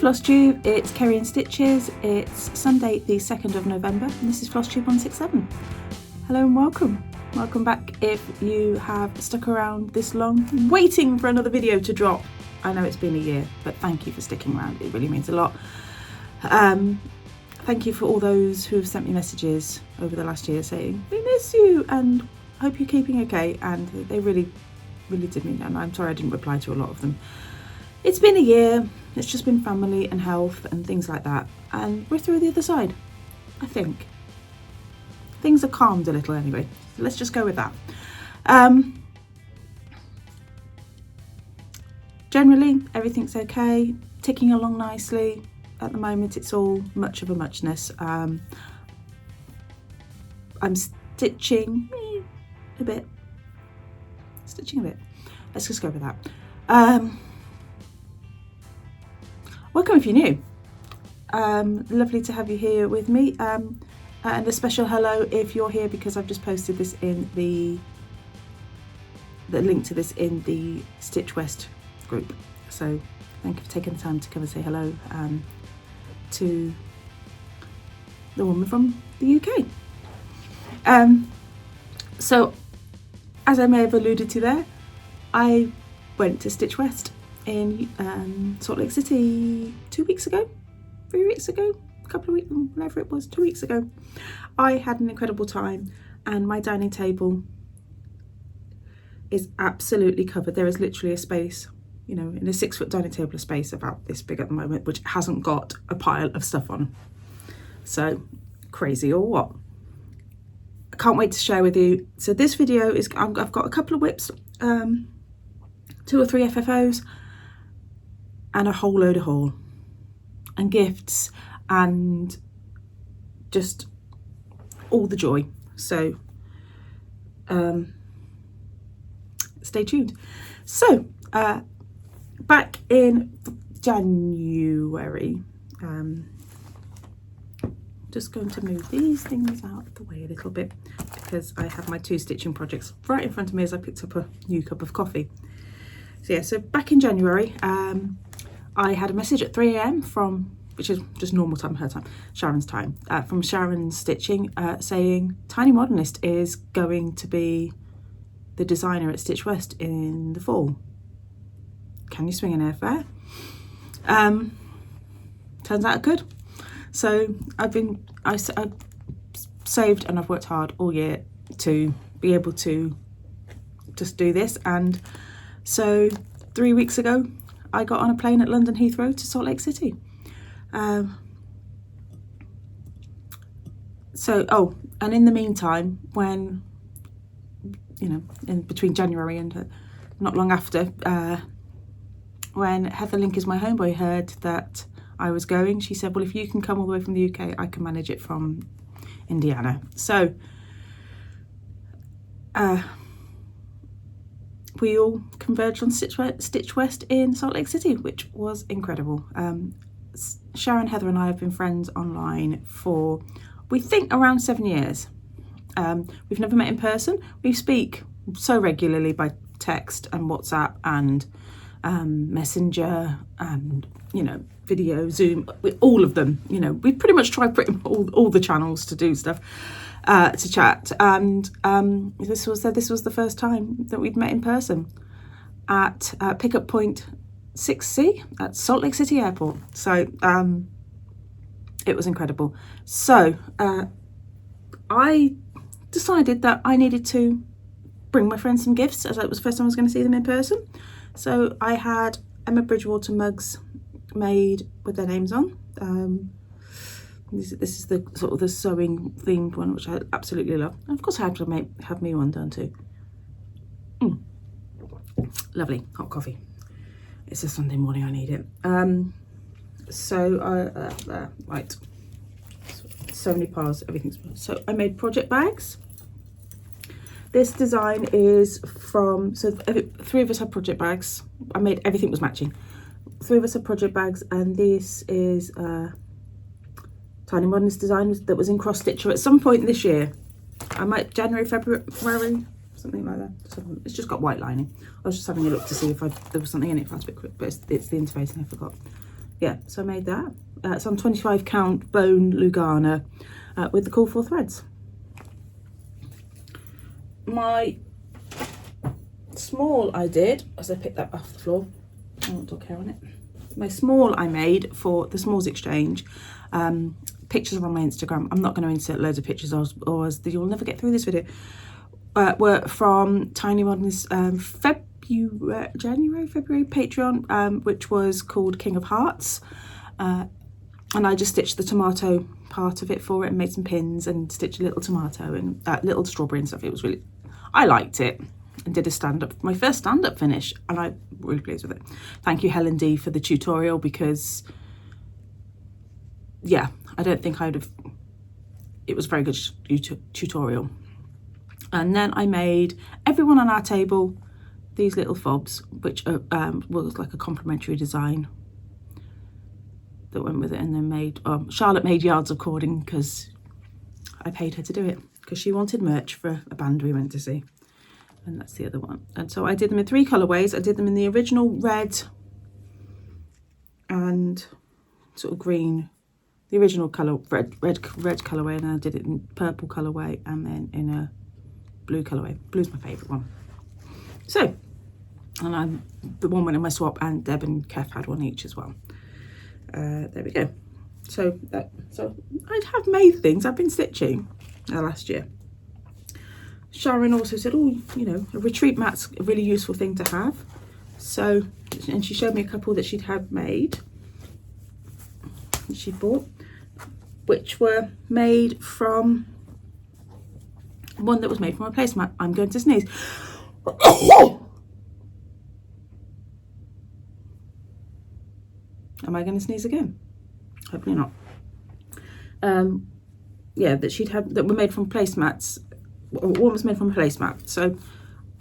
FlossTube, it's Kerry and Stitches. It's Sunday the 2nd of November and this is FlossTube 167. Hello and welcome. Welcome back if you have stuck around this long waiting for another video to drop. I know it's been a year, but thank you for sticking around. It really means a lot. Thank you for all those who have sent me messages over the last year saying, we miss you and hope you're keeping okay. And they really did mean that. And I'm sorry I didn't reply to a lot of them. It's been a year. It's just been family and health and things like that. And we're through the other side, I think. Things are calmed a little anyway. So let's just go with that. Generally, everything's okay. Ticking along nicely. At the moment, it's all much of a muchness. I'm stitching a bit. Let's just go with that. Welcome if you're new. Lovely to have you here with me. And a special hello if you're here because I've just posted this in the link to this in the Stitch West group. So thank you for taking the time to come and say hello to the woman from the UK. So as I may have alluded to there, I went to Stitch West in Salt Lake City 2 weeks ago, 3 weeks ago, a couple of weeks, whatever it was, 2 weeks ago. I had an incredible time and my dining table is absolutely covered. There is literally a space, you know, in a 6-foot dining table, a space about this big at the moment, which hasn't got a pile of stuff on. So crazy or what? I can't wait to share with you. So this video is, I've got a couple of whips, 2 or 3 FFOs, and a whole load of haul and gifts and just all the joy. So stay tuned. So back in January, just going to move these things out of the way a little bit because I have my 2 stitching projects right in front of me as I picked up a new cup of coffee. So yeah, so back in January, I had a message at 3 AM from, which is just normal time, her time, Sharon's time, from Sharon Stitching saying Tiny Modernist is going to be the designer at Stitch West in the fall. Can you swing an airfare? Turns out good. So I've saved and I've worked hard all year to be able to just do this. And so 3 weeks ago, I got on a plane at London Heathrow to Salt Lake City. And in the meantime, when, you know, in between January and not long after, when Heather Link is my homeboy heard that I was going, she said, well, if you can come all the way from the UK, I can manage it from Indiana. So we all converged on Stitch West in Salt Lake City, which was incredible. Sharon, Heather and I have been friends online for, we think, around 7 years. We've never met in person. We speak so regularly by text and WhatsApp and Messenger and, you know, video, Zoom, all of them. You know, we pretty much tried all the channels to do stuff. To chat, and this was the first time that we'd met in person at pickup point 6C at Salt Lake City Airport. So it was incredible. So I decided that I needed to bring my friends some gifts, as it was the first time I was going to see them in person. So I had Emma Bridgewater mugs made with their names on. This is the sort of the sewing themed one, which I absolutely love. And of course I had to have me one done too. Lovely hot coffee. It's a Sunday morning, I need it. Right, so many piles, everything's. So I made project bags. This design is from, so 3 of us had project bags. I made, everything was matching. 3 of us had project bags, and this is Tiny Modernist design that was in cross stitcher at some point this year. I might January, February, something like that. So it's just got white lining. I was just having a look to see if there was something in it last bit quick, but it's the interfacing I forgot. yeah, so I made that. It's on 25 count bone Lugana with the call for threads. My small I did, as I picked that off the floor, I don't dog hair on it. My small I made for the Smalls Exchange. Pictures are on my Instagram. I'm not going to insert loads of pictures, or you'll never get through this video. Were from Tiny Modern's January, February Patreon, which was called King of Hearts. And I just stitched the tomato part of it for it and made some pins and stitched a little tomato and little strawberry and stuff. It was really, I liked it, and did a stand-up, my first stand-up finish, and I'm really pleased with it. Thank you, Helen D, for the tutorial, because yeah, I don't think I'd have, it was a very good tutorial. And then I made everyone on our table these little fobs, which was like a complimentary design that went with it. And then made, Charlotte made yards of cording because I paid her to do it, because she wanted merch for a band we went to see. And that's the other one. And so I did them in 3 colourways. I did them in the original red and sort of green, the original colour, red colourway, and then I did it in purple colourway, and then in a blue colourway. Blue's my favourite one. So, and the one went in my swap, and Deb and Kev had one each as well. There we go. So I have made things. I've been stitching last year. Sharon also said, oh, you know, a retreat mat's a really useful thing to have. So, and she showed me a couple that she'd had made, that she bought, which were made from, one that was made from a placemat. I'm going to sneeze. Am I going to sneeze again? Hopefully not. Yeah, that she'd had, that were made from placemats. One was made from a placemat. So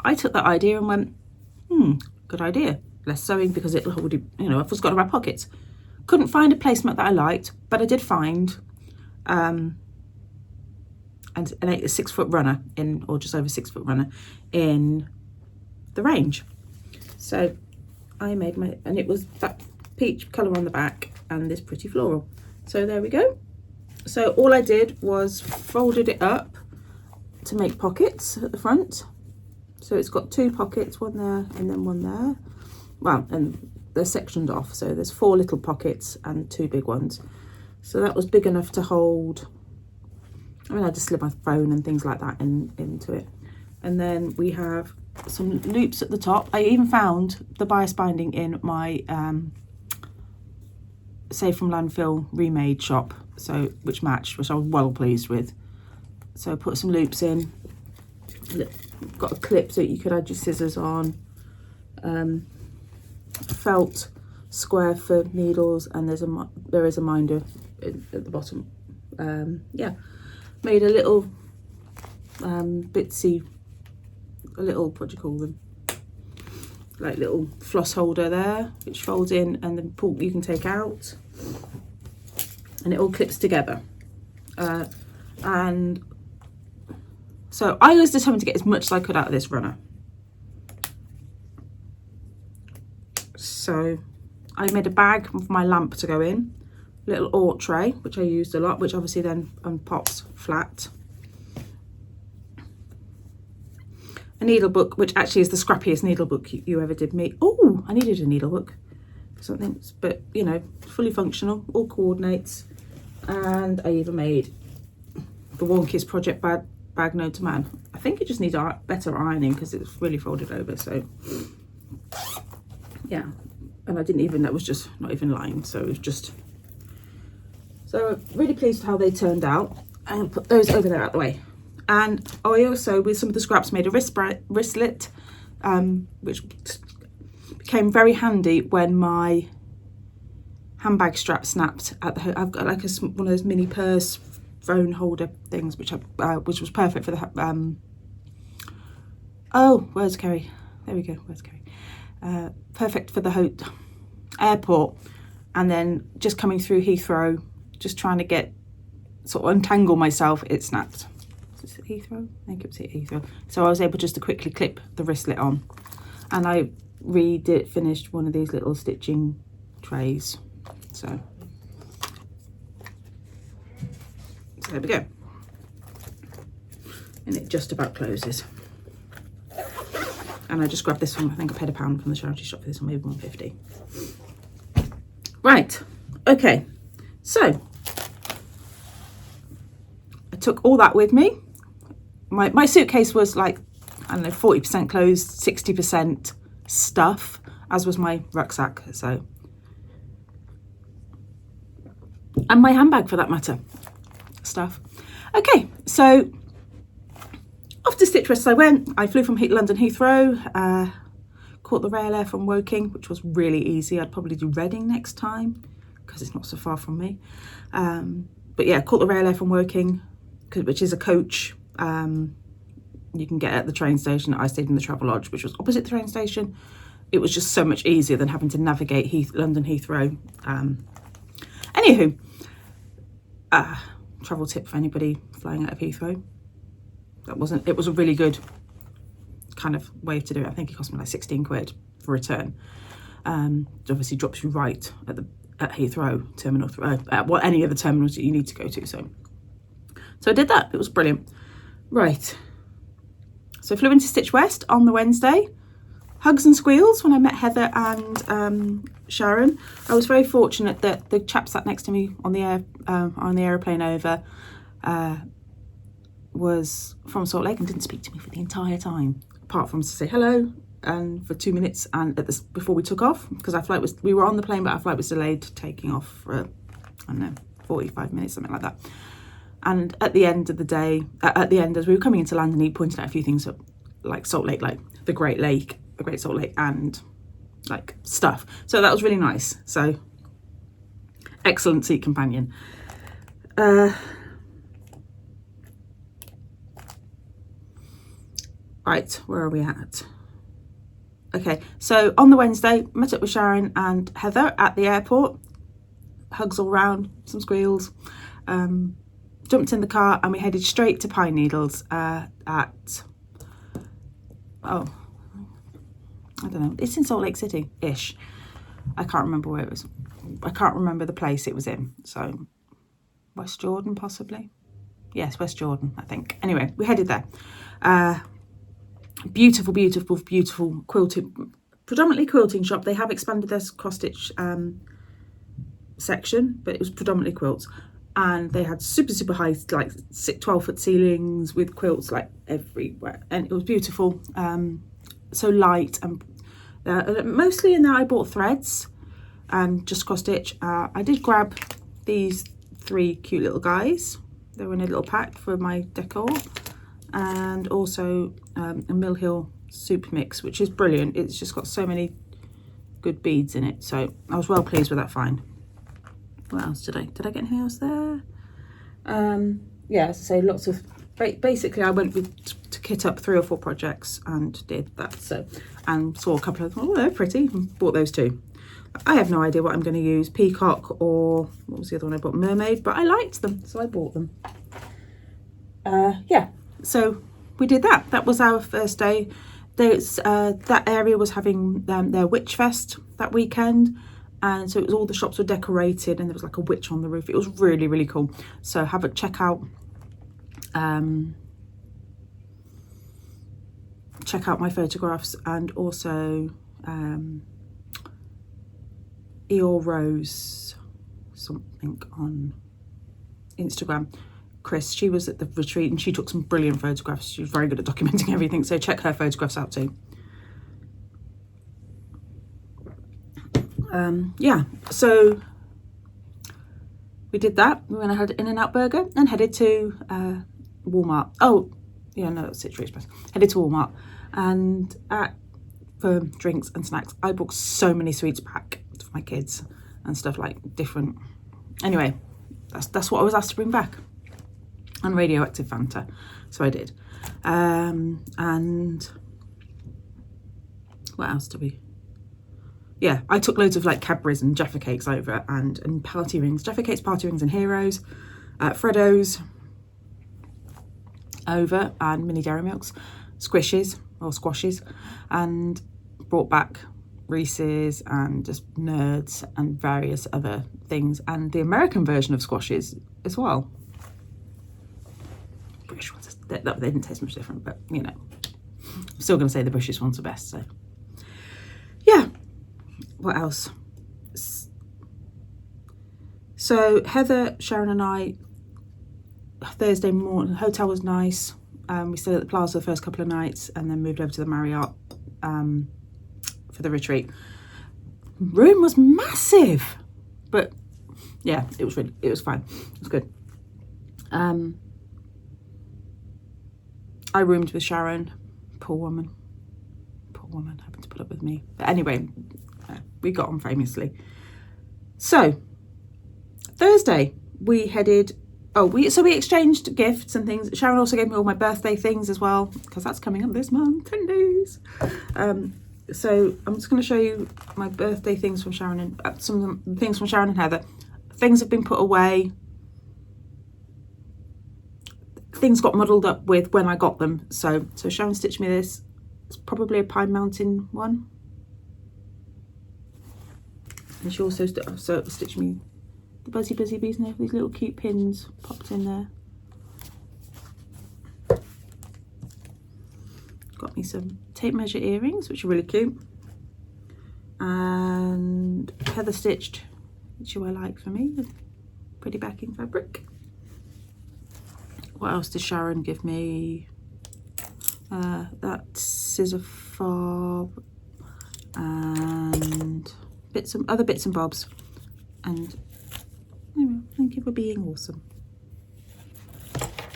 I took that idea and went, good idea. Less sewing, because it'll hold, you know, I've just got to wrap pockets. Couldn't find a placemat that I liked, but I did find and a 6-foot runner in, or just over 6-foot runner in the range. So I made my, and it was that peach colour on the back and this pretty floral. So there we go. So all I did was folded it up to make pockets at the front. So it's got 2 pockets, one there and then one there. Well, and they're sectioned off, so there's 4 little pockets and 2 big ones. So that was big enough to hold, I mean, I just slid my phone and things like that into it. And then we have some loops at the top. I even found the bias binding in my Save from Landfill remade shop, so which matched, which I was well pleased with. So I put some loops in. Got a clip so you could add your scissors on. Felt square for needles, and there is a minder at the bottom. Yeah, made a little bitsy, a little, what do you call them, like little floss holder there, which folds in and then you can take out, and it all clips together. And so I was determined to get as much as I could out of this runner. So I made a bag with my lamp to go in, little Ort tray, which I used a lot, which obviously then pops flat. A needle book, which actually is the scrappiest needle book you ever did me. Oh, I needed a needle book, something, but you know, fully functional, all coordinates. And I even made the Wonkiest Project bag known to man. I think it just needs better ironing because it's really folded over. So yeah, and I didn't even, that was just not even lined, so it was just, so really pleased with how they turned out. And put those over there out the way. And I also, with some of the scraps, made a wristlet, which became very handy when my handbag strap snapped at the, I've got like one of those mini purse phone holder things, which was perfect for the, oh, where's Kerry? There we go, where's Kerry? Perfect for the airport, and then just coming through Heathrow, just trying to get, sort of untangle myself, it snapped. Is it Heathrow? I think it was Heathrow. So I was able just to quickly clip the wristlet on, and I finished one of these little stitching trays. So there we go. And it just about closes. And I just grabbed this one. I think I paid £1 from the charity shop for this one, maybe £1.50. Right, okay, so I took all that with me. My suitcase was like, I don't know, 40% clothes, 60% stuff, as was my rucksack, so. And my handbag for that matter, stuff. Okay, so off to Stitch West I went. I flew from London Heathrow, caught the Rail Air from Woking, which was really easy. I'd probably do Reading next time because it's not so far from me. But yeah, caught the Rail Air from Woking, which is a coach you can get at the train station. I stayed in the Travelodge, which was opposite the train station. It was just so much easier than having to navigate London Heathrow. Anywho, travel tip for anybody flying out of Heathrow. It was a really good kind of way to do it. I think it cost me like 16 quid for return. It obviously drops you right at Heathrow terminal, at any of the terminals that you need to go to. So I did that. It was brilliant. Right. So I flew into Stitch West on the Wednesday. Hugs and squeals when I met Heather and Sharon. I was very fortunate that the chap sat next to me on the aeroplane over was from Salt Lake and didn't speak to me for the entire time, apart from to say hello and for 2 minutes and before we took off, because we were on the plane but our flight was delayed taking off for I don't know, 45 minutes, something like that. And at the end of the day, at the end as we were coming into London, he pointed out a few things like Salt Lake, like the Great Salt Lake, and like stuff. So that was really nice. So excellent seat companion. Right, where are we at? Okay, so on the Wednesday, met up with Sharon and Heather at the airport. Hugs all round, some squeals. Jumped in the car and we headed straight to Pine Needles I don't know, it's in Salt Lake City-ish. I can't remember where it was. I can't remember the place it was in. So West Jordan, possibly? Yes, West Jordan, I think. Anyway, we headed there. Beautiful, beautiful, beautiful predominantly quilting shop. They have expanded their cross-stitch section, but it was predominantly quilts. And they had super, super high, like 12-foot ceilings with quilts like everywhere. And it was beautiful. So light, and mostly in there I bought threads and just cross-stitch. I did grab these 3 cute little guys. They were in a little pack for my decor. And also a Mill Hill soup mix, which is brilliant. It's just got so many good beads in it. So I was well pleased with that find. What else did I get anything else there? Yeah, as I say, lots of, basically I went to kit up 3 or 4 projects and did that. So, and saw a couple of them, oh, they're pretty, and bought those too. I have no idea what I'm going to use, peacock or, what was the other one I bought, mermaid, but I liked them, so I bought them. Yeah, so we did that. That was our first day. That area was having their witch fest that weekend. And so it was, all the shops were decorated and there was like a witch on the roof. It was really, really cool. So have a check out my photographs, and also Eeyore Rose something on Instagram. Chris, she was at the retreat and she took some brilliant photographs. She was very good at documenting everything. So check her photographs out too. Yeah, so we did that. We went ahead In-N-Out Burger and headed to Walmart. Oh, yeah, no, that's Citrus Express. Headed to Walmart and for drinks and snacks. I bought so many sweets back for my kids and stuff, like different. Anyway, that's what I was asked to bring back. And radioactive Fanta, so I did. And what else did we? Yeah, I took loads of like Cadbury's and Jaffa cakes over, and party rings, Jaffa cakes, party rings and Heroes, Freddos over, and mini Dairy Milks, squishes or squashes, and brought back Reese's and just Nerds and various other things, and the American version of squashes as well. British ones, they didn't taste much different, but you know, I'm still going to say the British ones are best. So yeah, what else? So Heather, Sharon and I, Thursday morning, hotel was nice. We stayed at the Plaza the first couple of nights and then moved over to the Marriott for the retreat. Room was massive, but yeah, it was fine. It was good. I roomed with Sharon. Poor woman happened to put up with me. But anyway, we got on famously. So Thursday we headed. We exchanged gifts and things. Sharon also gave me all my birthday things as well, because that's coming up this month, 10 days. So I'm just going to show you my birthday things from Sharon and some of the things from Sharon and Heather. Things have been put away. Things got muddled up with when I got them. So Sharon stitched me this. It's probably a Pine Mountain one. And she also stitched me the Buzzy Bees, and these little cute pins popped in there. Got me some tape measure earrings, which are really cute. And Heather stitched, which I like for me, with pretty backing fabric. What else did Sharon give me? That scissor fob and other bits and bobs. And thank you for being awesome.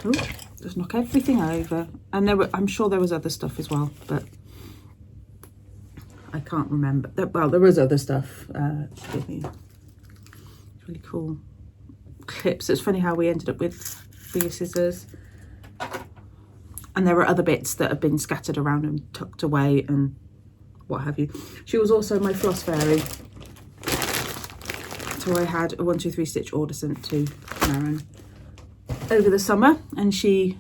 Oh, just knock everything over. And I'm sure there was other stuff as well, but I can't remember. Well, there was other stuff. She gave me really cool clips. It's funny how we ended up with these scissors. And there were other bits that have been scattered around and tucked away and what have you. She was also my floss fairy. So I had a 1, 2, 3 stitch order sent to Sharon over the summer, and she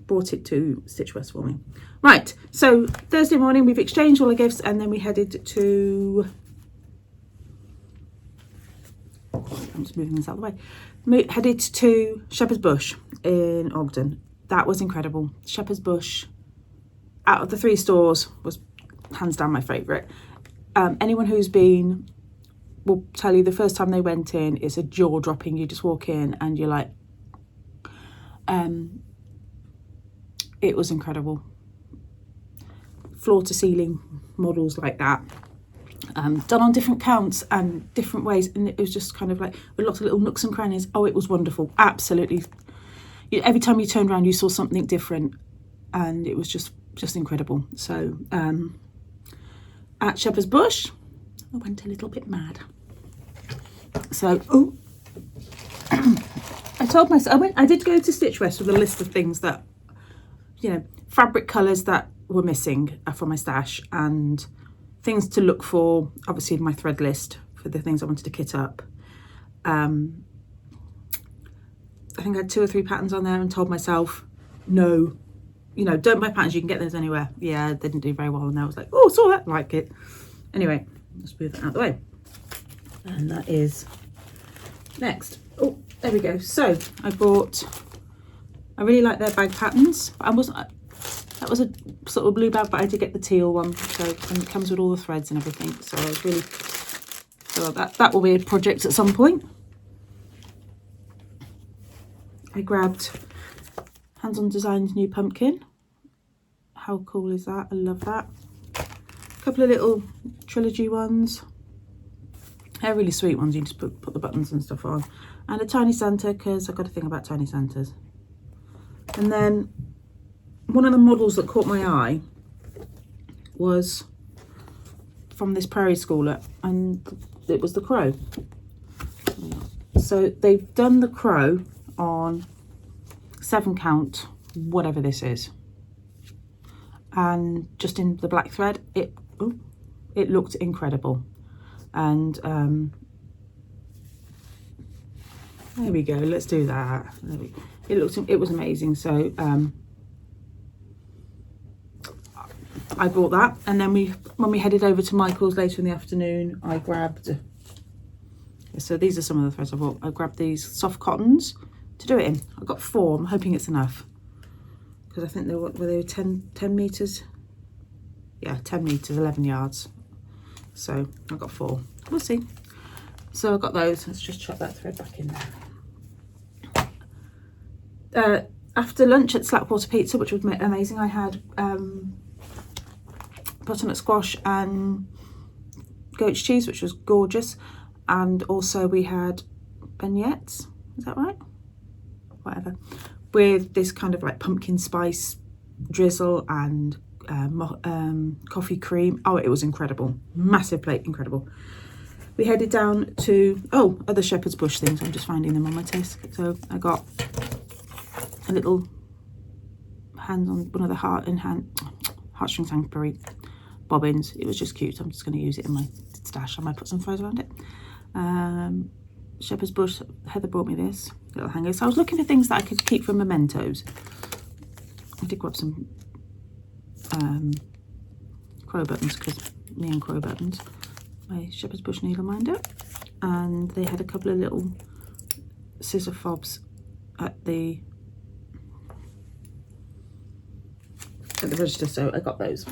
brought it to Stitch West for me. Right, so Thursday morning we've exchanged all the gifts, and then we headed to, I'm just moving this out of the way, we headed to Shepherd's Bush in Ogden. That was incredible. Shepherd's Bush, out of the 3 stores, was hands down my favourite. Anyone who's been will tell you the first time they went in, it's a jaw-dropping. You just walk in and you're like, it was incredible. Floor to ceiling models like that, done on different counts and different ways, and it was just kind of like with lots of little nooks and crannies. Oh, it was wonderful. Absolutely. Every time you turned around you saw something different, and it was just incredible. So at Shepherd's Bush I went a little bit mad. So I told myself I did go to Stitch West with a list of things that, you know, fabric colours that were missing from my stash and things to look for, obviously in my thread list for the things I wanted to kit up. I think I had 2 or 3 patterns on there and told myself, no, you know, don't buy patterns, you can get those anywhere. Yeah, they didn't do very well, and I was like, oh, saw that, like it. Anyway, let's move that out of the way. And that is next. Oh, there we go. So I really like their bag patterns. That was a sort of blue bag, but I did get the teal one, so, and it comes with all the threads and everything. So I was really, so that will be a project at some point. I grabbed Hands On Design's new pumpkin. How cool is that? I love that. A couple of little trilogy ones. They're really sweet ones. You just put the buttons and stuff on. And a tiny Santa, because I've got a thing about tiny Santas. And then one of the models that caught my eye was from this Prairie Schooler, and it was the crow. So they've done the crow on 7 count, whatever this is, and just in the black thread. It looked incredible, and there we go. Let's do that. It was amazing. So I bought that, and then when we headed over to Michael's later in the afternoon, I grabbed, so these are some of the threads I bought. I grabbed these soft cottons to do it in. I got 4. I'm hoping it's enough, because I think they were 10 meters. Yeah, 10 meters, 11 yards. So I got 4. We'll see. So I got those. Let's just chuck that thread back in there. After lunch at Slackwater Pizza, which was amazing, I had butternut squash and goat's cheese, which was gorgeous, and also we had beignets, is that right? Whatever, with this kind of like pumpkin spice drizzle and coffee cream. Oh, it was incredible. Massive plate, incredible. We headed down to other shepherd's bush things. I'm just finding them on my desk. So I got a little hand on one of the heartstring sanctuary bobbins. It was just cute. I'm just going to use it in my stash. I might put some furs around it. Shepherd's bush, Heather brought me this little hanger. So I was looking for things that I could keep for mementos. I did grab some crow buttons, because me and crow buttons, my shepherd's bush needle minder, and they had a couple of little scissor fobs at the register, so I got those.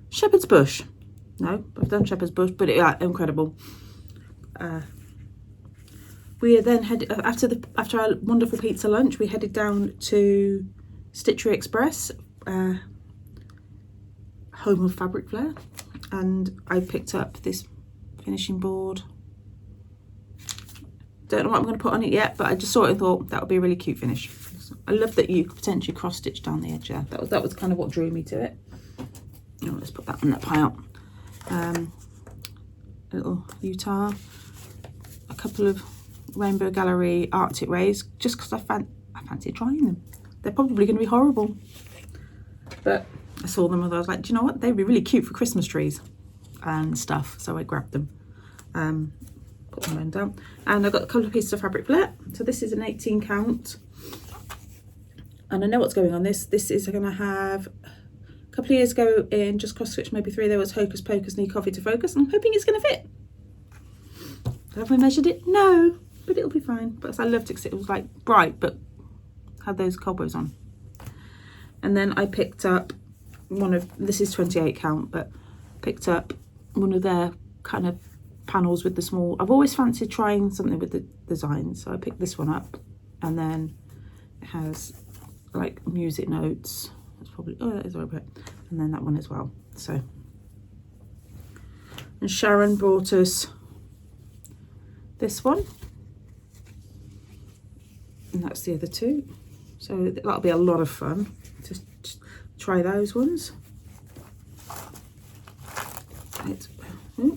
Shepherd's bush. No, I've done shepherd's bush, but incredible. We then headed after our wonderful pizza lunch. We headed down to Stitchery Express, home of fabric flare, and I picked up this finishing board. Don't know what I'm going to put on it yet, but I just saw it and thought that would be a really cute finish. I love that you could potentially cross stitch down the edge there. That was kind of what drew me to it. Oh, let's put that on that pile. A little Utah, a couple of Rainbow Gallery Arctic Rays, just because I fancy trying them. They're probably going to be horrible, but I saw them and I was like, do you know what? They'd be really cute for Christmas trees and stuff. So I grabbed them. Put them down, and I've got a couple of pieces of fabric flare. So this is an 18 count, and I know what's going on this. This is going to have, a couple of years ago in Just Cross Stitch, maybe 3, there was Hocus Pocus Need Coffee to Focus, and I'm hoping it's going to fit. Have I measured it? No, but it'll be fine. But I loved it because it was like bright, but had those cobwebs on. And then I picked up this is 28 count, but picked up one of their kind of panels with the small, I've always fancied trying something with the design, so I picked this one up, and then it has like music notes. That's probably, that is right, and then that one as well. So, and Sharon brought us this one, and that's the other 2, so that'll be a lot of fun to try those ones.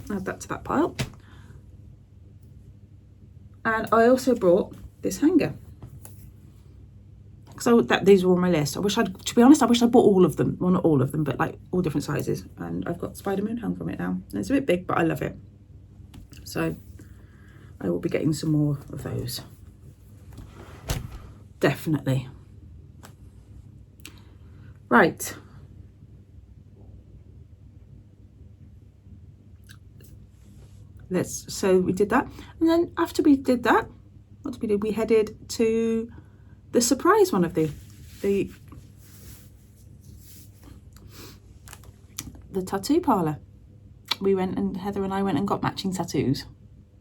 Add that to that pile. And I also brought this hanger, so these were on my list. To be honest, I wish I bought all of them. Well, not all of them, but like all different sizes. And I've got Spider Moon hung from it now. And it's a bit big, but I love it. So I will be getting some more of those. Definitely. Right. So we did that, and then after we did that, what did we do? We headed to the surprise one of the tattoo parlour. We went, and Heather and I went and got matching tattoos.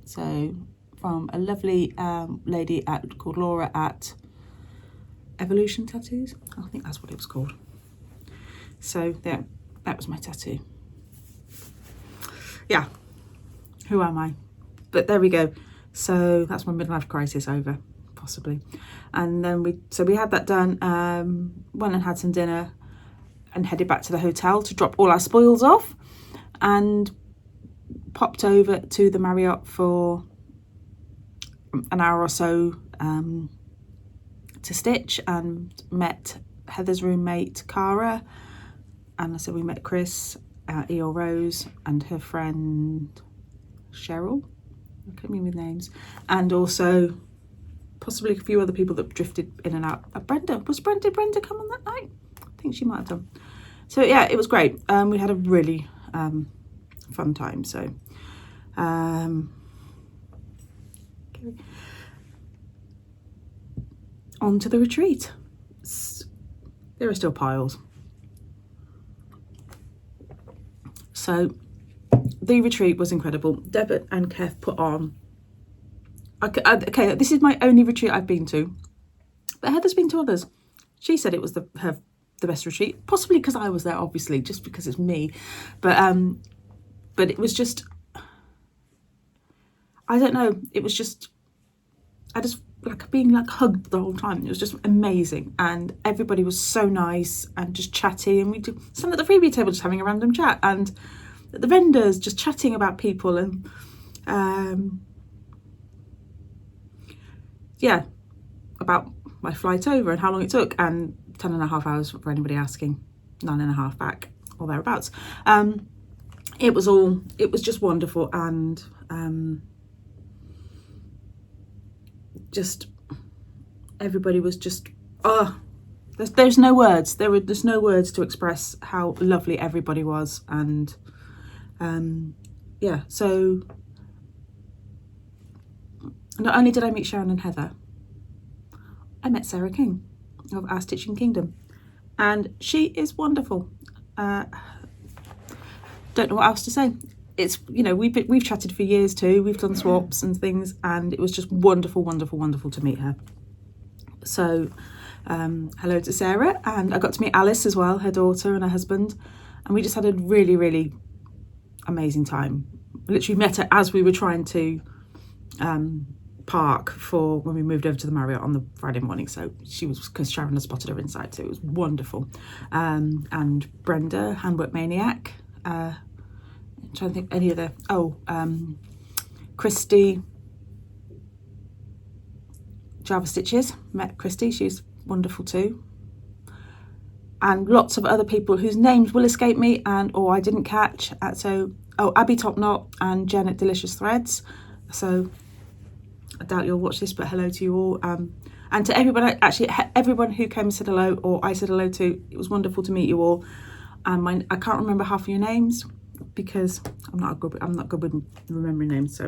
So from a lovely lady called Laura at Evolution Tattoos, I think that's what it was called. So yeah, that was my tattoo. Yeah. Who am I? But there we go. So that's my midlife crisis over, possibly. And then we had that done, went and had some dinner, and headed back to the hotel to drop all our spoils off, and popped over to the Marriott for an hour or so to stitch, and met Heather's roommate Cara, and so we met Chris, E.O. Rose, and her friend Cheryl, I can't remember names, and also possibly a few other people that drifted in and out. Did Brenda come on that night? think she might have done. So yeah, it was great. We had a really fun time. So on to the retreat. There are still piles. So the retreat was incredible. Deb and Kev put on, okay, this is my only retreat I've been to, but Heather's been to others. She said it was the best retreat, possibly because I was there, obviously, just because it's me. But it was just, I don't know, it was just, I just like being like hugged the whole time. It was just amazing, and everybody was so nice and just chatty, and we did some at the freebie table just having a random chat, and the vendors just chatting about people, and yeah, about my flight over and how long it took, and 10.5 hours for anybody asking, 9.5 back or thereabouts. It was just wonderful, and just everybody was just, there's no words. There's no words to express how lovely everybody was. And yeah, so not only did I meet Sharon and Heather, I met Sarah King of Our Stitching Kingdom, and she is wonderful. Don't know what else to say. It's, you know, we've chatted for years too. We've done swaps and things, and it was just wonderful, wonderful, wonderful to meet her. So hello to Sarah, and I got to meet Alice as well, her daughter and her husband, and we just had a really, really amazing time. We literally met her as we were trying to park for when we moved over to the Marriott on the Friday morning. So she was, because Sharon had spotted her inside, so it was wonderful. And Brenda, Handwork Maniac, I'm trying to think any other, Christy, Java Stitches, met Christy, she's wonderful too. And lots of other people whose names will escape me or I didn't catch. Abby Topknot and Jen at Delicious Threads. So I doubt you'll watch this, but hello to you all. And to everybody, actually everyone who came and said hello, or I said hello to, it was wonderful to meet you all. And I can't remember half of your names because I'm not good with remembering names.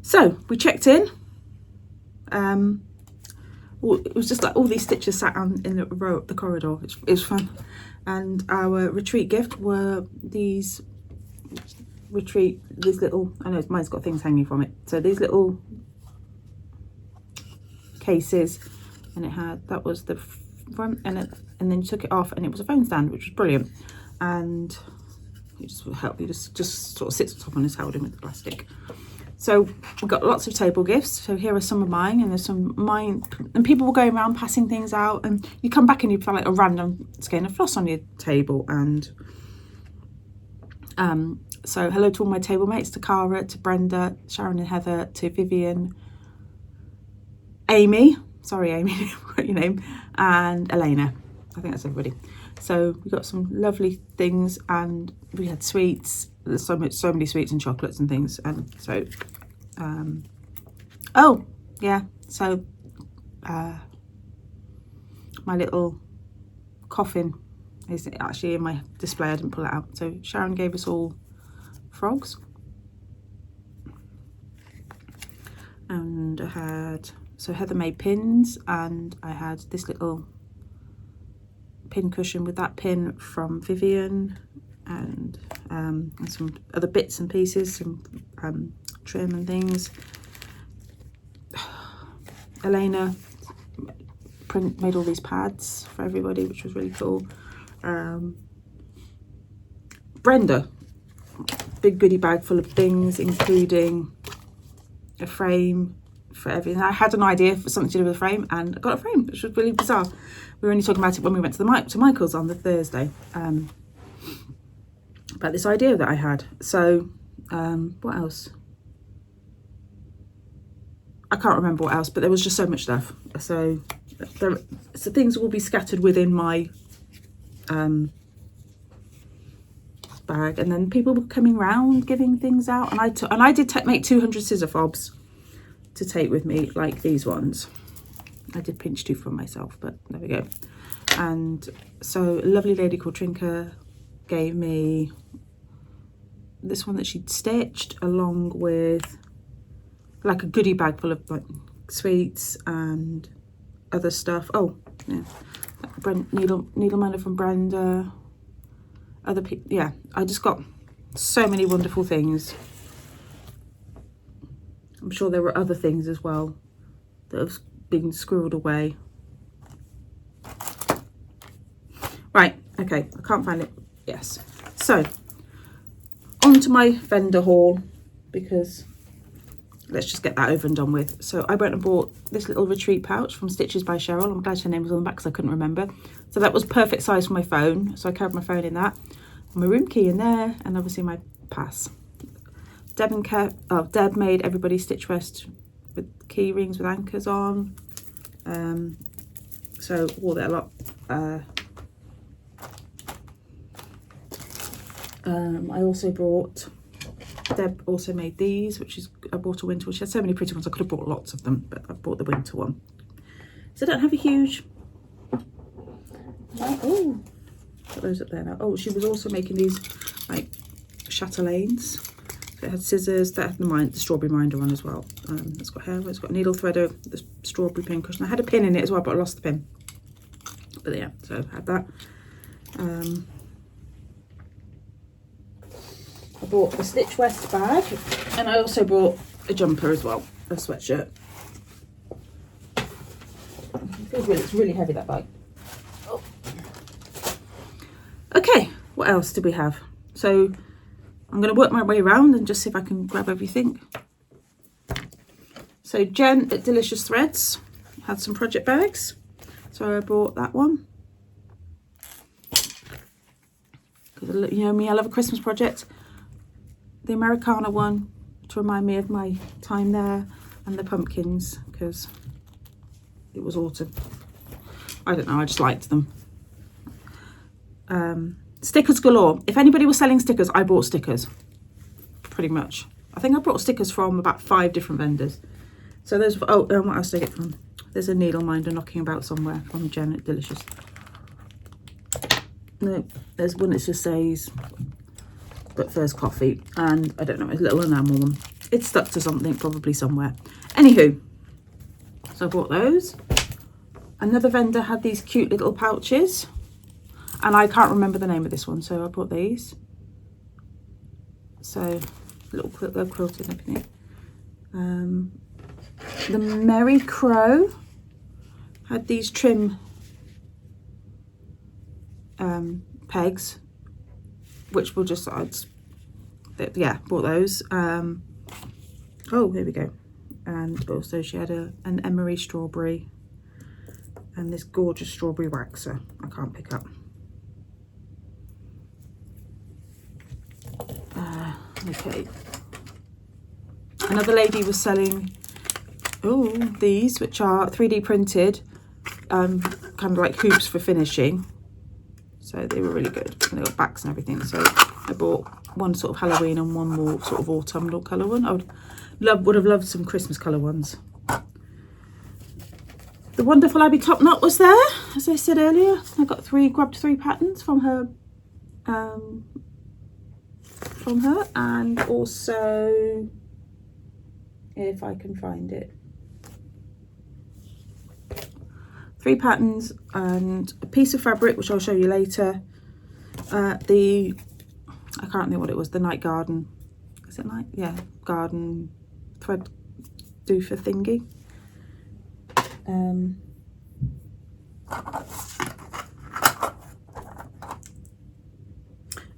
So we checked in. It was just like all these stitches sat in the row up the corridor. It was fun. And our retreat gift were these little, I know mine's got things hanging from it, so these little cases, and that was the front, and then you took it off and it was a phone stand, which was brilliant. And it just will help you just sort of sits on top and is held in with the plastic. So we got lots of table gifts. So here are some of mine, and there's some mine, and people were going around passing things out, and you come back and you find like a random skein of floss on your table. And so hello to all my table mates, to Cara, to Brenda, Sharon and Heather, to Vivian, Amy, sorry Amy, what your name, and Elena. I think that's everybody. So we got some lovely things, and we had sweets. There's so many sweets and chocolates and things. And so oh yeah, so my little coffin is actually in my display. I didn't pull it out. So Sharon gave us all frogs, and I had, so Heather made pins, and I had this little pin cushion with that pin from Vivian, and some other bits and pieces, some trim and things. Elena made all these pads for everybody, which was really cool. Brenda, big goodie bag full of things, including a frame for everything. I had an idea for something to do with a frame, and I got a frame, which was really bizarre. We were only talking about it when we went to Michael's on the Thursday, about this idea that I had. So what else? I can't remember what else, but there was just so much stuff. So things will be scattered within my bag, and then people were coming round giving things out, and I did make 200 scissor fobs to take with me, like these ones. I did pinch two for myself, but there we go. And so a lovely lady called Trinka gave me this one that she'd stitched, along with like a goodie bag full of like sweets and other stuff. Oh yeah, needle from Brenda, other people. Yeah, I just got so many wonderful things. I'm sure there were other things as well that have been squirreled away. Right, okay, I can't find it. Yes, so on to my vendor haul, because let's just get that over and done with. So I went and bought this little retreat pouch from Stitches by Cheryl. I'm glad her name was on the back because I couldn't remember. So that was perfect size for my phone. So I carried my phone in that, my room key in there, and obviously my pass. Deb made everybody Stitch West with key rings with anchors on. So wore that a lot. I also brought, Deb also made these, which is, I bought a winter one. She had so many pretty ones, I could have bought lots of them, but I bought the winter one. So I don't have a huge, oh, put those up there now. Oh, she was also making these like chatelaines. So it had scissors, that had the strawberry minder on as well. It's got hair, it's got a needle threader, the strawberry pin cushion. I had a pin in it as well, but I lost the pin. But yeah, so I had that. I bought a Stitch West bag, and I also bought a jumper as well, a sweatshirt. It's really heavy, that bag. Oh. Okay, what else did we have? So I'm going to work my way around and just see if I can grab everything. So Jen at Delicious Threads had some project bags, so I bought that one. Because you know me, I love a Christmas project. The Americana one to remind me of my time there, and the pumpkins because it was autumn. I don't know, I just liked them. Stickers galore. If anybody was selling stickers, I bought stickers, pretty much. I think I brought stickers from about 5 different vendors. So there's, what else did I get from? There's a needle minder knocking about somewhere from Jen at Delicious. No, there's one that just says, but first coffee, and I don't know, it's a little enamel one. It's stuck to something, probably somewhere. Anywho, so I bought those. Another vendor had these cute little pouches, and I can't remember the name of this one, so I bought these. So little quilted and everything. The Merry Crow had these trim pegs, which will just, yeah, bought those. Oh, here we go. And also she had an emery strawberry and this gorgeous strawberry waxer I can't pick up. Okay. Another lady was selling, these, which are 3D printed, kind of like hoops for finishing. So they were really good. And they got backs and everything. So I bought one sort of Halloween and one more sort of autumnal colour one. I would have loved some Christmas colour ones. The wonderful Abby Topknot was there, as I said earlier. I grabbed 3 patterns from her, and also, if I can find it, 3 patterns and a piece of fabric, which I'll show you later. I can't remember what it was, the night garden, is it night? Yeah, garden thread doofer thingy.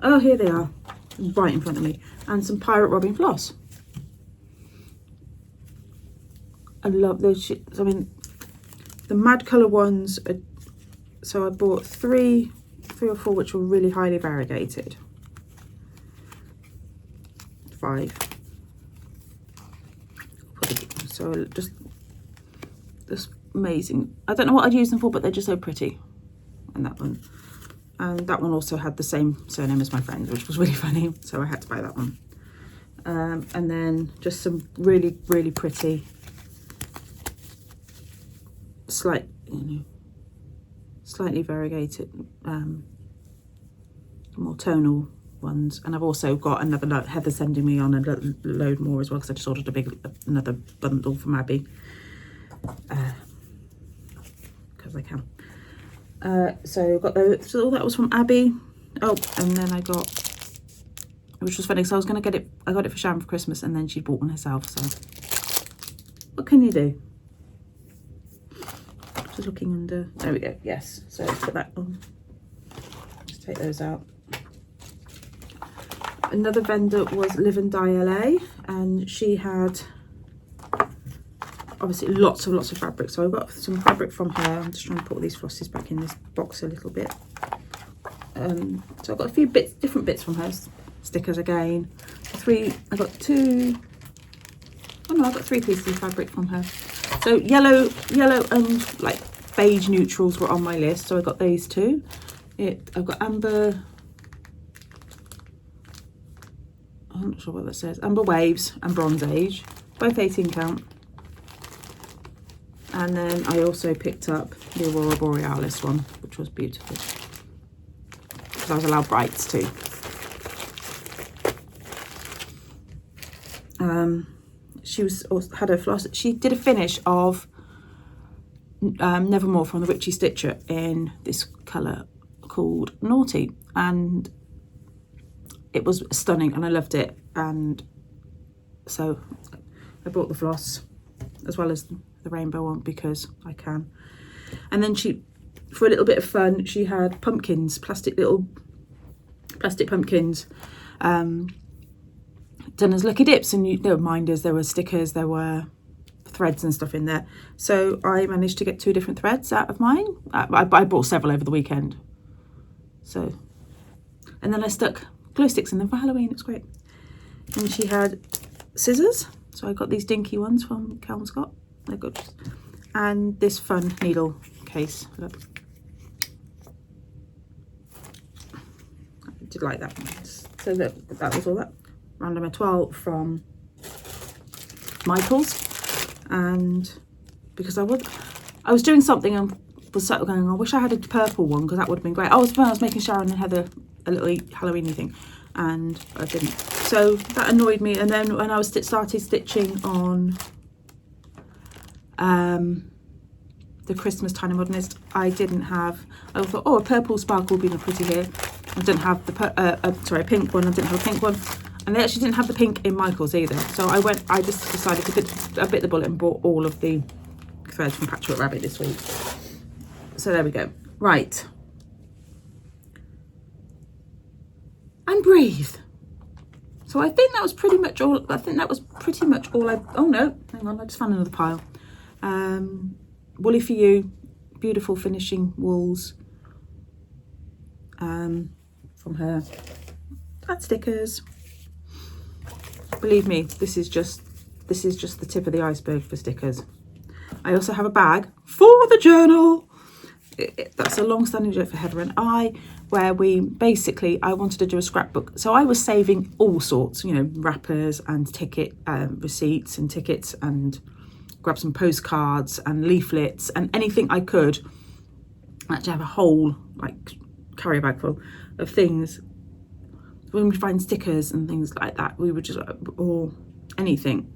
Oh, here they are, right in front of me. And some Pirate Robbing floss. I love those. I mean, the mad colour ones are, so I bought three or four which were really highly variegated. 5. So just amazing. I don't know what I'd use them for, but they're just so pretty. And that one. And that one also had the same surname as my friend's, which was really funny. So I had to buy that one. And then just some really, really slightly variegated, more tonal ones. And I've also got another load, Heather sending me on a load more as well, because I just ordered another bundle from Abby, because I can. So got those, so all that was from Abby. Oh, and then I got, which was funny, so I was going to get it, I got it for Sharon for Christmas, and then she bought one herself, so what can you do? Just looking under, there we go, yes, so let's put that on, just take those out. Another vendor was Live and Die LA, and she had obviously lots of fabric, so I got some fabric from her. I'm just trying to put all these flosses back in this box a little bit. So I've got a few bits, different bits from her. Stickers again. I got three pieces of fabric from her. So yellow and like beige neutrals were on my list, so I got these two. I've got amber, I'm not sure what that says, Amber Waves and Bronze Age, both 18 count. And then I also picked up the Aurora Borealis one, which was beautiful, because I was allowed brights too. She had her floss. She did a finish of Nevermore from the Richie Stitcher in this colour called Naughty, and it was stunning and I loved it. And so I bought the floss as well as the rainbow one because I can. And then she, for a little bit of fun, she had pumpkins, little plastic pumpkins, done as lucky dips, and there were minders, there were stickers, there were threads and stuff in there. So I managed to get 2 different threads out of mine. I bought several over the weekend. So, and then I stuck glue sticks in them for Halloween. It was great. And she had scissors, so I got these dinky ones from Calvin Scott. They're good. And this fun needle case. Look, I did like that one. So that was all that. Random Etoile from Michael's, and because I was doing something and was sort of going, I wish I had a purple one because that would have been great. I was making Sharon and Heather a little Halloweeny thing, and I didn't. So that annoyed me. And then when I was started stitching on the Christmas Tiny Modernist, I thought, oh, a purple sparkle would be pretty here. I didn't have a pink one. I didn't have a pink one. And they actually didn't have the pink in Michael's either. So I just decided to bit the bullet and bought all of the threads from Patchwork Rabbit this week. So there we go. Right. And breathe. So I think that was pretty much all. Oh no, hang on, I just found another pile. Woolly for You, beautiful finishing wools. From her. That stickers. Believe me, this is just the tip of the iceberg for stickers. I also have a bag for the journal. That's a long-standing joke for Heather and I, where I wanted to do a scrapbook. So I was saving all sorts, wrappers and receipts and tickets, and grab some postcards and leaflets and anything I could. I actually have a whole carrier bag full of things. When we find stickers and things like that, we would just, or anything.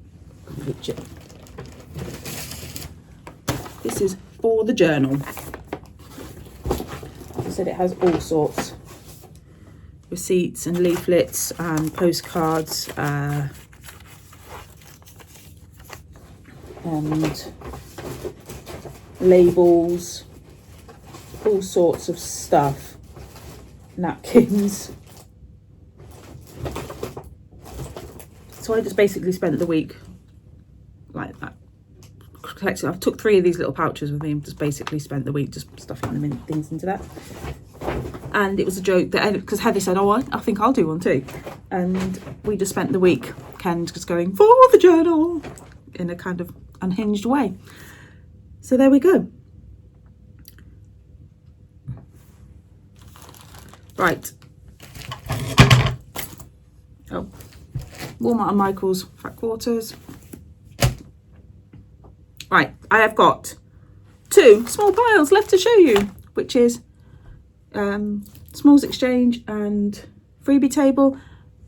This is for the journal. I said it has all sorts. Receipts and leaflets and postcards and labels, all sorts of stuff. Napkins. So I just basically spent the week like that collecting. I took 3 of these little pouches with me and just basically spent the week just stuffing them in things into that. And it was a joke that because Heather said, oh, I think I'll do one too, and we just spent the weekend just going for the journal in a kind of unhinged way. So there we go. Right. Oh, Walmart and Michael's Fat Quarters. Right, I have got 2 small piles left to show you. which is smalls exchange and freebie table,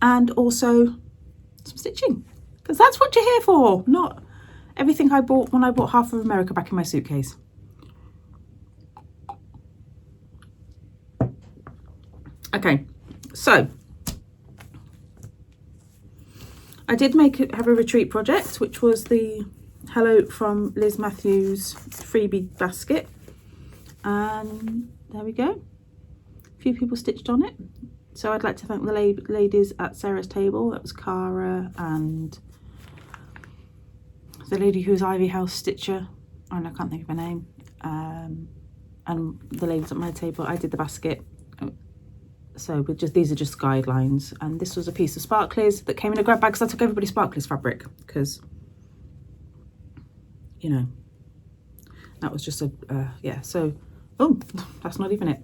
and also some stitching, because that's what you're here for, not everything I bought when I bought half of America back in my suitcase. Okay, so I did have a retreat project, which was the Hello from Liz Matthews freebie basket, and there we go. A few people stitched on it, so I'd like to thank the ladies at Sarah's table. That was Cara and the lady who was Ivy House Stitcher, and I can't think of her name, and the ladies at my table. I did the basket. So these are just guidelines, and this was a piece of sparklers that came in a grab bag, because I took everybody's sparklers fabric, because, you know, that was just yeah. So, oh, that's not even it.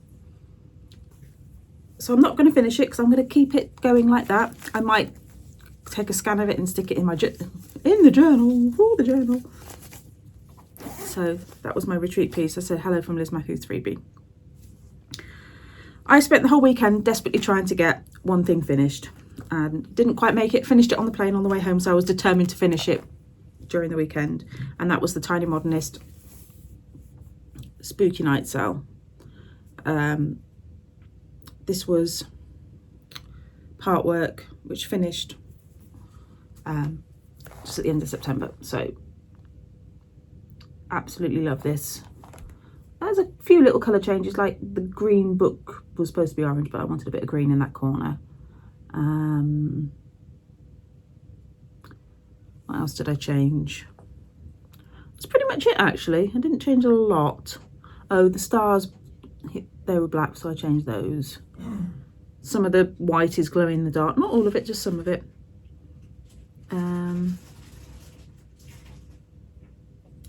So I'm not going to finish it, because I'm going to keep it going like that. I might take a scan of it and stick it in my the journal, for the journal. So that was my retreat piece. I said hello from Liz Matthews freebie. I spent the whole weekend desperately trying to get one thing finished, and didn't quite make it. Finished it on the plane on the way home, so I was determined to finish it during the weekend, and that was the Tiny Modernist Spooky Night Sale. This was part work, which finished just at the end of September, so absolutely love this. There's a few little colour changes, like the green book was supposed to be orange, but I wanted a bit of green in that corner. What else did I change? That's pretty much it, actually. I didn't change a lot. Oh, the stars, they were black, so I changed those. Some of the white is glowing in the dark. Not all of it, just some of it.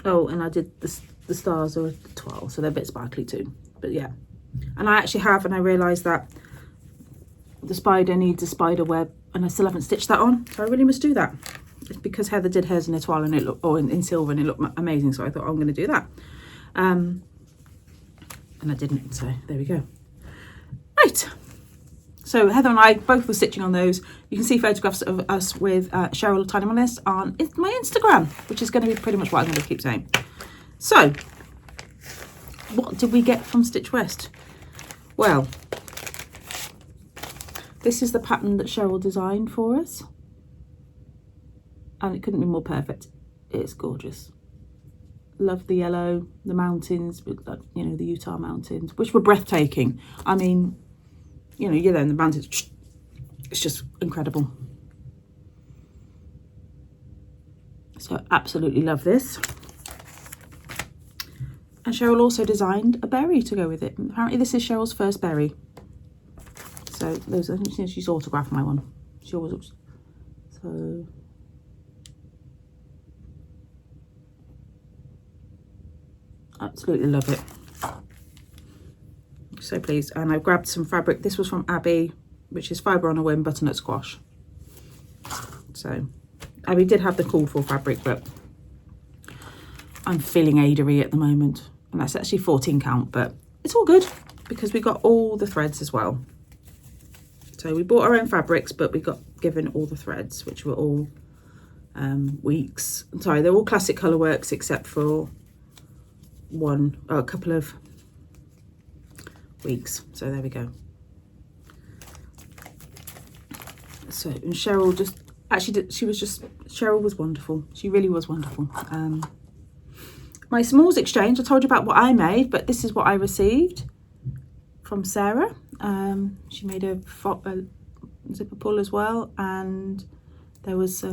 Oh, and I did the stars are 12, so they're a bit sparkly too. But yeah, and I actually have, and I realised that the spider needs a spider web, and I still haven't stitched that on, so I really must do that. It's because Heather did hers in étoile, and it looked, or in silver, and it looked amazing, so I thought, oh, I'm going to do that. And I didn't, so there we go. Right, so Heather and I both were stitching on those. You can see photographs of us with Cheryl Tiny Modernist on my Instagram, which is going to be pretty much what I'm going to keep saying. So, what did we get from Stitch West? Well, this is the pattern that Cheryl designed for us, and it couldn't be more perfect. It's gorgeous. Love the yellow, the mountains, you know, the Utah mountains, which were breathtaking. I mean, you know, you're there in the mountains, it's just incredible. So absolutely love this. And Cheryl also designed a berry to go with it. Apparently this is Cheryl's first berry. So those, I think she's autographed my one. She always looks. So absolutely love it. So pleased. And I've grabbed some fabric. This was from Abby, which is Fibre on a Whim Butternut Squash. So Abby did have the called for fabric, but I'm feeling Ada-y at the moment. And that's actually 14 count, but it's all good because we got all the threads as well. So we bought our own fabrics, but we got given all the threads, which were all weeks. Sorry, they're all classic colour works except for a couple of weeks. So there we go. So, and Cheryl just actually did, Cheryl was wonderful. She really was wonderful. My smalls exchange, I told you about what I made, but this is what I received from Sarah. She made a zipper pull as well, and there was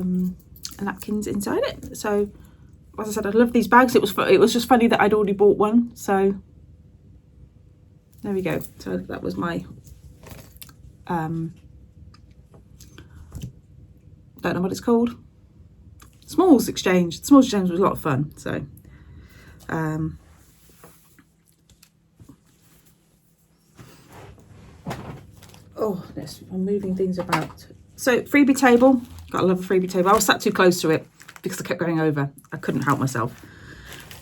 napkins inside it. So as I said, I love these bags. It was just funny that I'd already bought one, so there we go. So that was my don't know what it's called, smalls exchange. Smalls exchange was a lot of fun. So oh, I'm moving things about. So freebie table, gotta love a freebie table. I was sat too close to it because I kept going over. I couldn't help myself.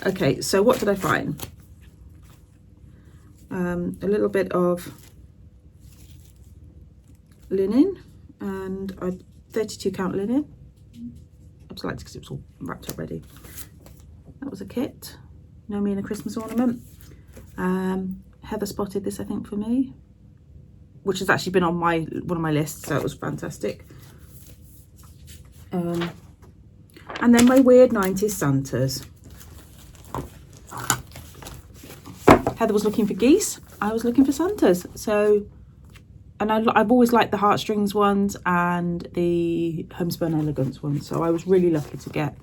Okay, so what did I find? a little bit of linen, and I 32 count linen. I just liked it because it was all wrapped up ready. That was a kit. Know me in a Christmas ornament. Heather spotted this, I think, for me, which has actually been on one of my lists, so it was fantastic. And then my weird 90s Santas. Heather was looking for geese, I was looking for Santas. So, and I've always liked the heartstrings ones and the homespun elegance ones, so I was really lucky to get.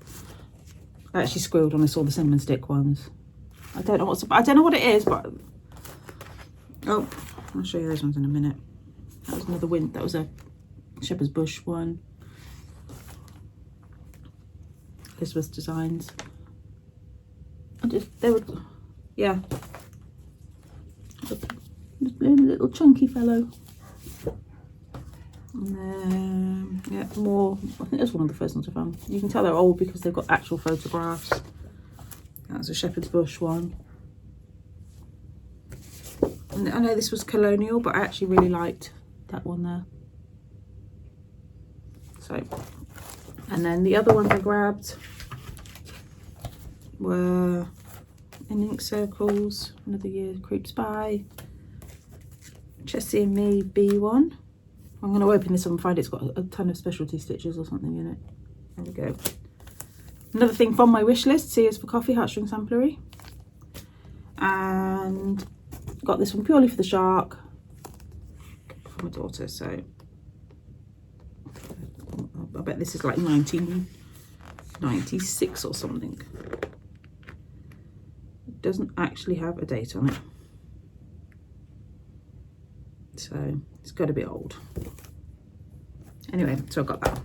I actually squealed when I saw the cinnamon stick ones. I don't know what it is, but oh, I'll show you those ones in a minute. That was another wind. That was a shepherd's bush one. Elizabeth Designs. They were, yeah. Just a little chunky fellow. And then, yeah, more. I think that's one of the first ones I found. You can tell they're old because they've got actual photographs. That was a shepherd's bush one. And I know this was colonial, but I actually really liked that one there. So, and then the other ones I grabbed were in ink circles. Another Year Creeps By. Chessie and Me B1. I'm going to open this up and find it's got a ton of specialty stitches or something in it. There we go. Another thing from my wish list, C is for Coffee, Heartstring Samplery. And got this one purely for the shark for my daughter, so I bet this is like 1996 or something. It doesn't actually have a date on it, so it's got to be old. Anyway, so I got that.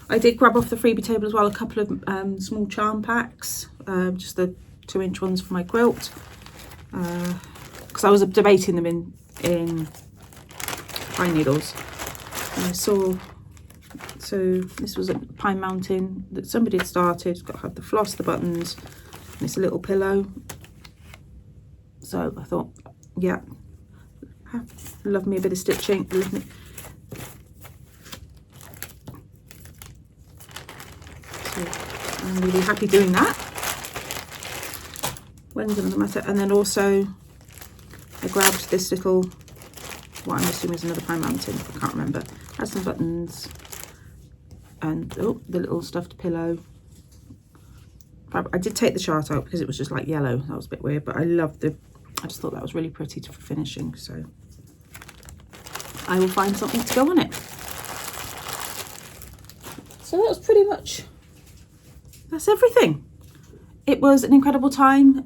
I did grab off the freebie table as well a couple of small charm packs, just the 2-inch ones for my quilt, because I was debating them in pine needles. And I saw, so this was at Pine Mountain that somebody had started. It's got to have the floss, the buttons, and it's a little pillow. So I thought, yeah, love me a bit of stitching. So I'm really happy doing that. When's another matter? And then also I grabbed this little, what I'm assuming is another Pine Mountain, I can't remember. Has some buttons and oh, the little stuffed pillow. I did take the chart out because it was just like yellow. That was a bit weird, but I just thought that was really pretty for finishing. So I will find something to go on it. So that was pretty much, that's everything. It was an incredible time.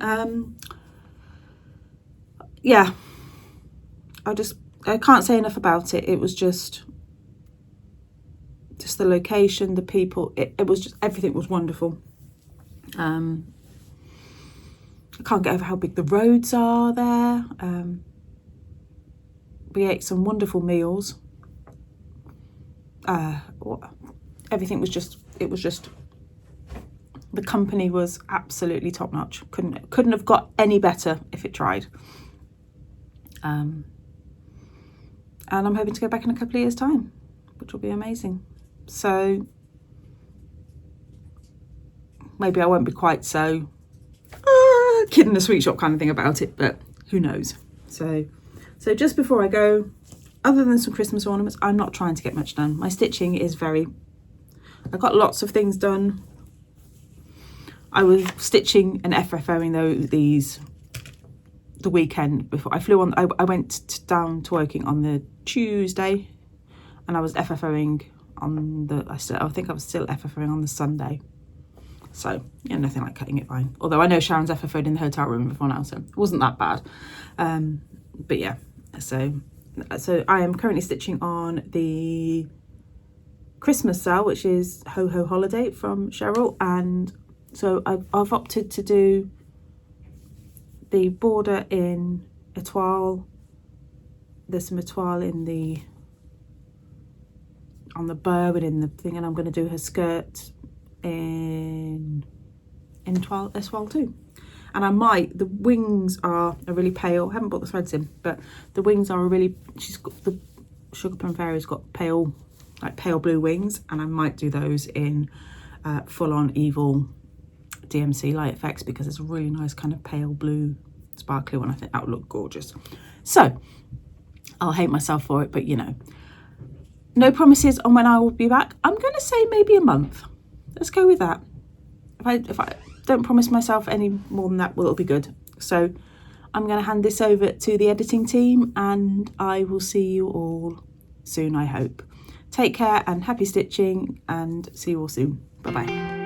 Yeah, I can't say enough about it. It was just the location, the people, it was just, everything was wonderful. I can't get over how big the roads are there. We ate some wonderful meals. Everything was just, it was just, the company was absolutely top notch. Couldn't have got any better if it tried. And I'm hoping to go back in a couple of years' time, which will be amazing. So maybe I won't be quite so kid in a sweet shop kind of thing about it, but who knows. So just before I go, other than some Christmas ornaments, I'm not trying to get much done. My stitching is I got lots of things done. I was stitching and FFOing the weekend before I flew on. I went down to Woking on the Tuesday, and I was FFOing on I think I was still FFOing on the Sunday. So yeah, nothing like cutting it fine. Although I know Sharon's FFO'd in the hotel room before now, so it wasn't that bad. But yeah, so I am currently stitching on the Christmas sale, which is Ho Ho Holiday from Cheryl, and so I've opted to do the border in étoile. There's some étoile on the bow and in the thing, and I'm going to do her skirt in étoile too. And I might, the wings are a really pale, I haven't put the threads in, but the wings are a really, she's got, the Sugar Plum Fairy's got pale, like pale blue wings, and I might do those in full on evil DMC light effects, because it's a really nice kind of pale blue sparkly one. I think that would look gorgeous. So I'll hate myself for it, but you know, no promises on when I will be back. I'm going to say maybe a month. Let's go with that. If I don't promise myself any more than that, well, it'll be good. So I'm going to hand this over to the editing team, and I will see you all soon, I hope. Take care and happy stitching, and see you all soon. Bye bye.